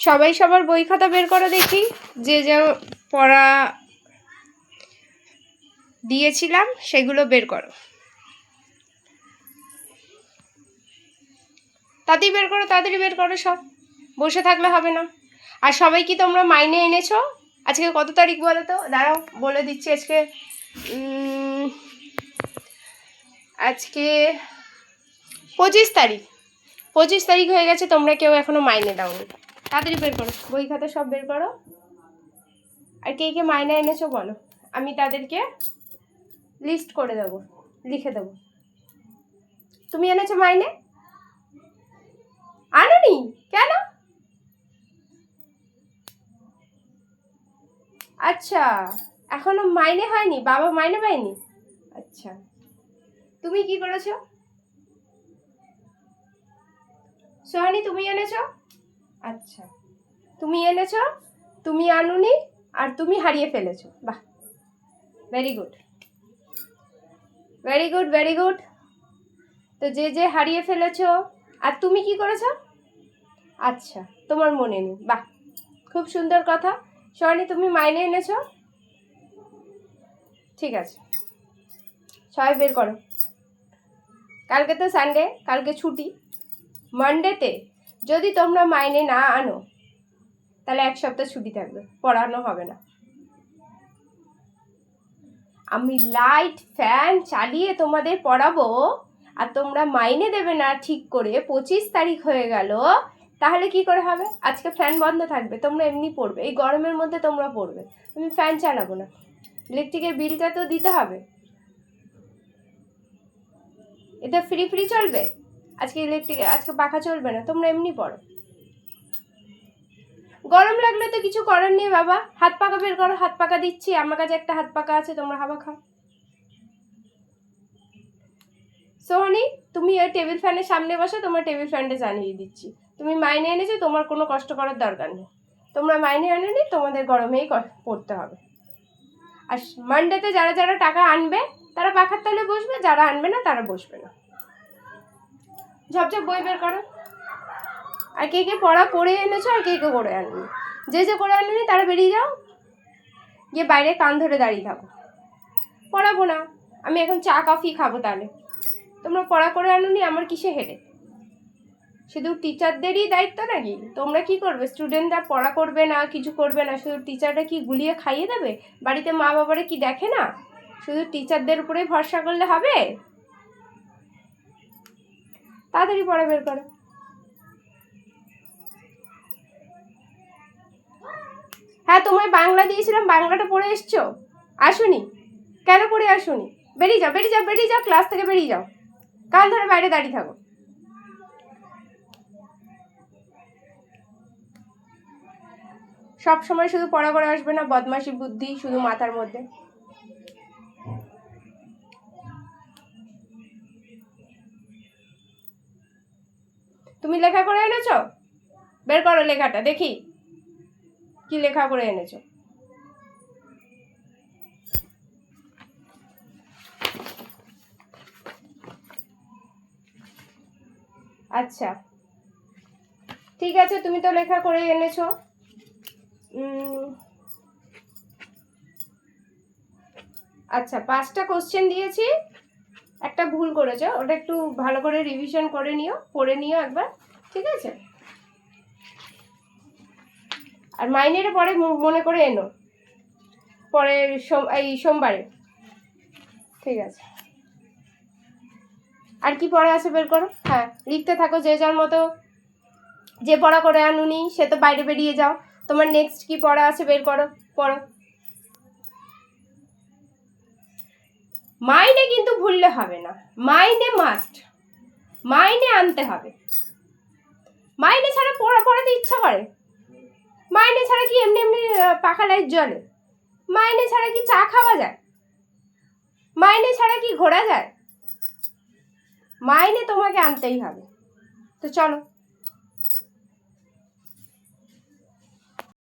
সবাই সবার বই খাতা বের করো দেখি, যে যে পড়া দিয়েছিলাম সেগুলো বের করো। তাড়াতাড়ি বের করো, তাড়াতাড়ি বের করো, সব বসে থাকলে হবে না। আর সবাই কি তোমরা মাইনে এনেছো? আজকে কত তারিখ বলো তো? দাঁড়াও বলে দিচ্ছি। আজকে 25 তারিখ। 25 তারিখ হয়ে গেছে, তোমরা কেউ এখনো মাইনে দাওনি। তাড়াতাড়ি বের করো, বই খাতা সব বের করো। আর কে কে মাইনে এনেছো বলো, আমি তাদেরকে লিস্ট করে দেবো, লিখে দেবো। তুমি এনেছো মাইনে? আনোনি কেন? আচ্ছা, এখনো মাইনে হয়নি, বাবা মাইনে পায়নি। আচ্ছা, তুমি কি করেছো? সোহানি তুমি এনেছো? আচ্ছা, তুমি এনেছো, তুমি আনুনি, আর তুমি হারিয়ে ফেলেছো। বাহ, very good, very good, very good. তো যে যে হারিয়ে ফেলেছো, আর তুমি কি করেছো? আচ্ছা, তোমার মনে নেই। বাহ, খুব সুন্দর কথা। সোহানি তুমি মাইনে এনেছো? ঠিক আছে, সবাই বের করো। কালকে তো সানডে, কালকে ছুটি। মানডেতে যদি তোমরা মাইনে না আনো তাহলে 1 সপ্তাহ ছুটি থাকবে, পড়ানো হবে না। আমি লাইট ফ্যান চালিয়ে তোমাদের পড়াবো, আর তোমরা মাইনে দেবে না ঠিক করে। 25 তারিখ হয়ে গেল, তাহলে কি করে হবে? আজকে ফ্যান বন্ধ থাকবে, তোমরা এমনি পড়বে, এই গরমের মধ্যে তোমরা পড়বে। আমি ফ্যান চালাবো না, ইলেকট্রিকের বিলটা তো দিতে হবে। এটা ফ্রি ফ্রি চলবে? আজকে পাখা চলবে না, তোমরা এমনি পড়ো। গরম লাগলে তো কিছু করার নেই বাবা। হাত পাকা বের করো, হাত পাকা দিচ্ছি, আমার কাছে একটা হাত পাকা আছে, তোমরা হাওয়া খাও। সোহানি তুমি ওই টেবিল ফ্যানের সামনে বসে, তোমার টেবিল ফ্যানটা জ্বালিয়ে দিচ্ছি। তুমি মাইনে এনেছো, তোমার কোনো কষ্ট করার দরকার নেই। তোমরা মাইনে আনোনি, তোমাদের গরমেই পড়তে হবে। আর মানডেতে যারা যারা টাকা আনবে তারা পাখার তলে বসবে, যারা আনবে না তারা বসবে না। ঝপঝপ বই বের করো। আর কে কে পড়া করে এনেছো, আর কে কে করে আননি, যে যে করে আনেনি তারা বেরিয়ে যাও, গিয়ে বাইরে কান ধরে দাঁড়িয়ে থাকো। পড়াবো না, আমি এখন চা কফি খাবো। তাহলে তোমরা পড়া করে আনোনি, আমার কিসে হেডে? শুধু টিচারদেরই দায়িত্ব নাকি? তোমরা কি করবে? স্টুডেন্টরা পড়া করবে না, কিছু করবে না, শুধু টিচাররা কি গুলিয়ে খাইয়ে দেবে? বাড়িতে মা বাবারা কি দেখে না? শুধু টিচারদের উপরেই ভরসা করলে হবে? তাড়াতাড়ি পড়া বের করো। হ্যাঁ, তোমায় বাংলা দিয়েছিলাম, বাংলাটা পড়ে এসছো? আসুনি কেন? পড়ে আসুনি? বেরিয়ে যাও, বেরিয়ে যাও, বেরিয়ে যাও, ক্লাস থেকে বেরিয়ে যাও, কান ধরে বাইরে দাঁড়িয়ে থাকো। সব সময় শুধু পড়া করে আসবে না, বদমাশি বুদ্ধি শুধু মাথার মধ্যে। তুমি লেখা করে এনেছো? বের করো লেখাটা দেখি, কি লেখা করে এনেছো। আচ্ছা, ঠিক আছে, তুমি তো লেখা করে এনেছো। আচ্ছা, 5টা কোশ্চেন দিয়েছি, একটা ভুল করেছো, ওটা একটু ভালো করে রিভিশন করে নিও, পড়ে নিও একবার, ঠিক আছে? আর মাইনেটা পরে মনে করে এনো, পরের এই সোমবারে, ঠিক আছে? আর কি পড়া আছে বের করো। হ্যাঁ, লিখতে থাকো যে যার মতো। যে পড়া করে আনুনি সে তো বাইরে বেরিয়ে যাও। তোমার নেক্সট কি পড়া আছে বের করো, পড়ো। মাইনে কিন্তু ভুললে হবে না, মাইনে মাস্ট, মাইনে আনতে হবে। মাইনে ছাড়া পড়াতে ইচ্ছা করে? মাইনে ছাড়া কি এমনি এমনি পাখা লাইট জ্বলে? মাইনে ছাড়া কি চা খাওয়া যায়? মাইনে ছাড়া কি ঘোরা যায়? মাইনে তোমাকে আনতেই হবে। তো চলো।